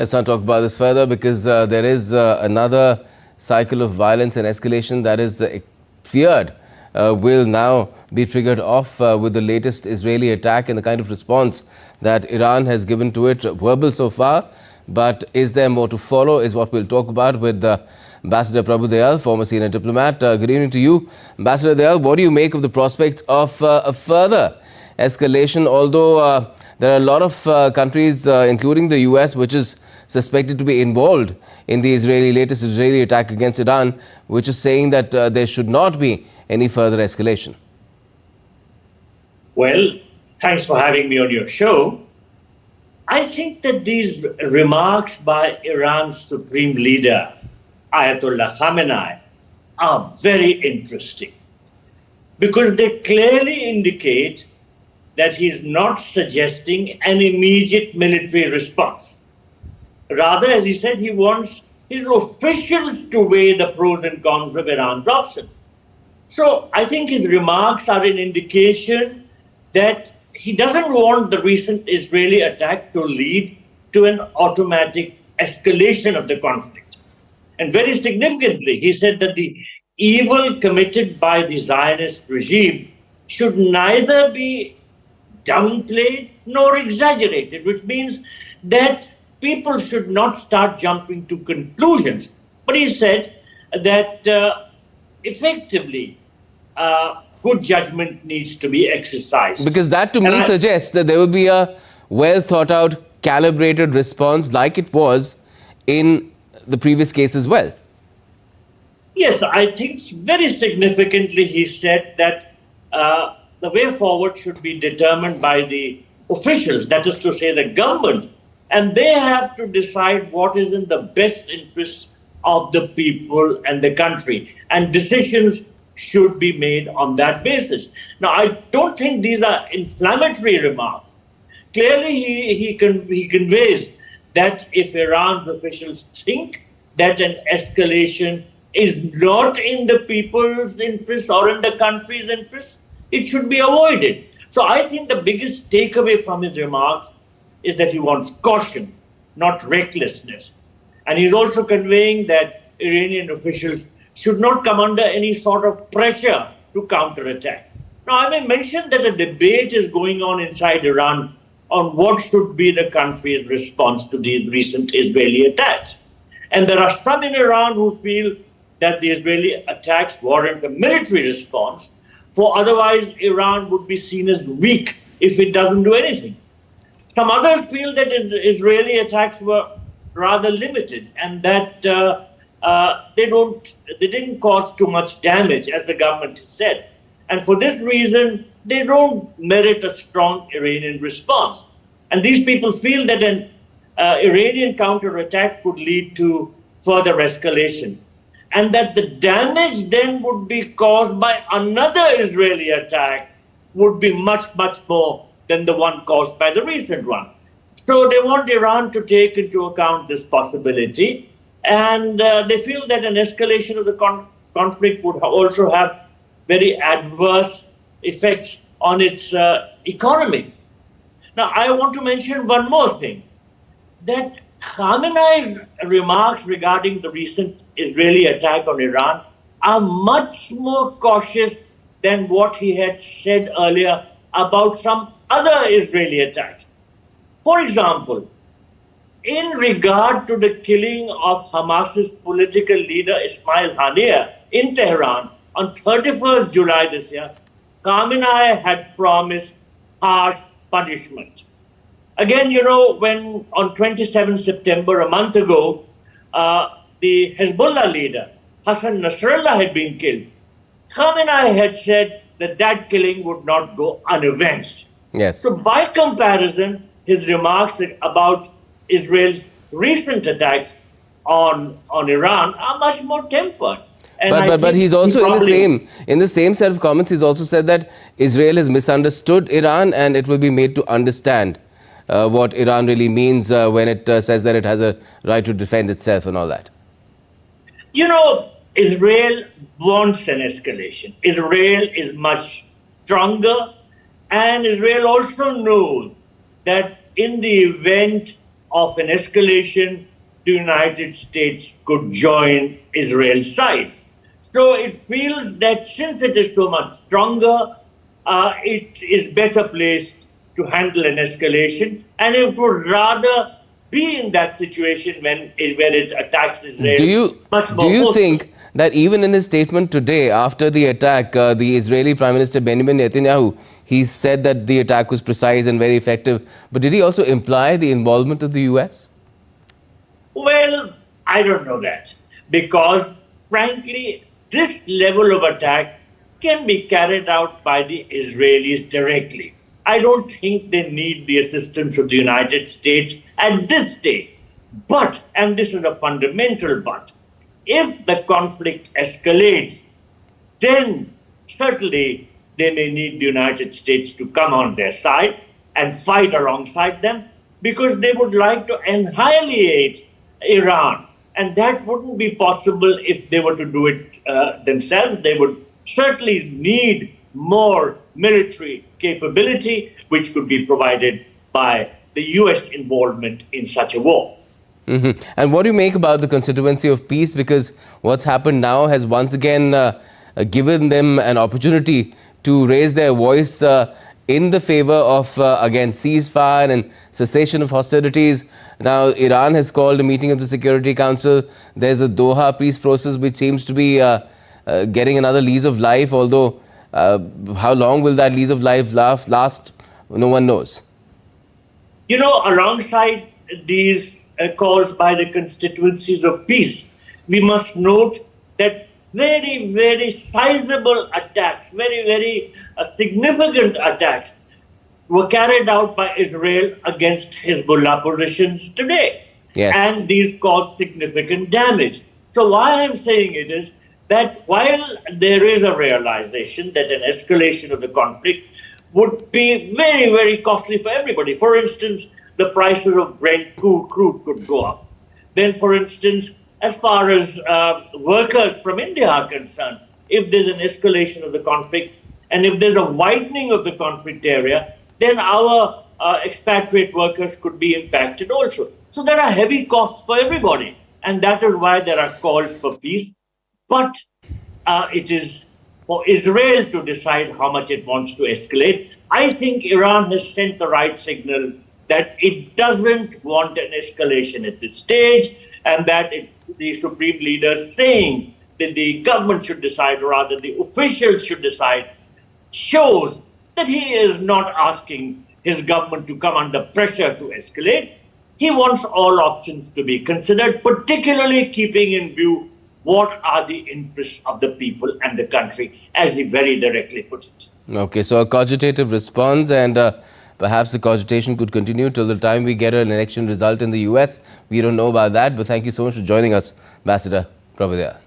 Let's not talk about this further because there is another cycle of violence and escalation that is feared will now be triggered off with the latest Israeli attack and the kind of response that Iran has given to it, verbal so far. But is there more to follow is what we'll talk about with Ambassador Prabhu Dayal, former senior diplomat. Good evening to you, Ambassador Dayal. What do you make of the prospects of a further escalation, although there are a lot of countries, including the US, which is suspected to be involved in the latest Israeli attack against Iran, which is saying that there should not be any further escalation? Well, thanks for having me on your show. I think that these remarks by Iran's supreme leader, Ayatollah Khamenei, are very interesting because they clearly indicate that he is not suggesting an immediate military response. Rather, as he said, he wants his officials to weigh the pros and cons of Iran's options. So I think his remarks are an indication that he doesn't want the recent Israeli attack to lead to an automatic escalation of the conflict. And very significantly, he said that the evil committed by the Zionist regime should neither be downplayed nor exaggerated, which means that people should not start jumping to conclusions. But he said that effectively good judgment needs to be exercised. Because that to me suggests that there will be a well thought out, calibrated response like it was in the previous case as well. Yes, I think very significantly he said that the way forward should be determined by the officials, that is to say the government, and they have to decide what is in the best interest of the people and the country. And decisions should be made on that basis. Now, I don't think these are inflammatory remarks. Clearly, he conveys that if Iran's officials think that an escalation is not in the people's interest or in the country's interest, it should be avoided. So I think the biggest takeaway from his remarks is that he wants caution, not recklessness. And he's also conveying that Iranian officials should not come under any sort of pressure to counterattack. Now, I may mention that a debate is going on inside Iran on what should be the country's response to these recent Israeli attacks. And there are some in Iran who feel that the Israeli attacks warrant a military response, for otherwise Iran would be seen as weak if it doesn't do anything. Some others feel that Israeli attacks were rather limited and that they didn't cause too much damage, as the government has said. And for this reason, they don't merit a strong Iranian response. And these people feel that an Iranian counterattack could lead to further escalation, and that the damage then would be caused by another Israeli attack would be much, much more than the one caused by the recent one. So they want Iran to take into account this possibility, and they feel that an escalation of the conflict would also have very adverse effects on its economy. Now, I want to mention one more thing, that Khamenei's remarks regarding the recent Israeli attack on Iran are much more cautious than what he had said earlier about some other Israeli attacks. For example, in regard to the killing of Hamas's political leader Ismail Haniyeh in Tehran on 31st July this year, Khamenei had promised harsh punishment. Again, you know, when on 27 September, a month ago, the Hezbollah leader, Hassan Nasrallah, had been killed, Khamenei had said that that killing would not go unavenged. Yes. So by comparison, his remarks about Israel's recent attacks on Iran are much more tempered. And but he's also in the same set of comments, he's also said that Israel has misunderstood Iran and it will be made to understand what Iran really means when it says that it has a right to defend itself and all that. You know, Israel wants an escalation. Israel is much stronger, and Israel also knows that in the event of an escalation, the United States could join Israel's side. So it feels that since it is so much stronger, it is better placed to handle an escalation, and it would rather be in that situation when it attacks Israel. Do you think that even in his statement today after the attack, the Israeli Prime Minister Benjamin Netanyahu, he said that the attack was precise and very effective, but did he also imply the involvement of the US? Well, I don't know that, because frankly, this level of attack can be carried out by the Israelis directly. I don't think they need the assistance of the United States at this stage. But, and this is a fundamental but, if the conflict escalates, then certainly they may need the United States to come on their side and fight alongside them, because they would like to annihilate Iran. And that wouldn't be possible if they were to do it themselves. They would certainly need more military capability, which could be provided by the US involvement in such a war. And what do you make about the constituency of peace? Because what's happened now has once again given them an opportunity to raise their voice in the favor of, again, ceasefire and cessation of hostilities. Now, Iran has called a meeting of the Security Council. There's a Doha peace process which seems to be getting another lease of life, although how long will that lease of life last? No one knows. You know, alongside these calls by the constituencies of peace, we must note that very, very sizable attacks, very, very significant attacks were carried out by Israel against Hezbollah positions today. Yes. And these caused significant damage. So why I'm saying it is that while there is a realization that an escalation of the conflict would be very, very costly for everybody. For instance, the prices of Brent crude could go up. Then, for instance, as far as workers from India are concerned, if there's an escalation of the conflict and if there's a widening of the conflict area, then our expatriate workers could be impacted also. So there are heavy costs for everybody. And that is why there are calls for peace. But it is for Israel to decide how much it wants to escalate. I think Iran has sent the right signal that it doesn't want an escalation at this stage, and that the supreme leader saying that the government should decide, or rather the officials should decide, shows that he is not asking his government to come under pressure to escalate. He wants all options to be considered, particularly keeping in view what are the interests of the people and the country, as he very directly put it. Okay, so a cogitative response, and perhaps the cogitation could continue till the time we get an election result in the US. We don't know about that, but thank you so much for joining us, Ambassador Prabhadya.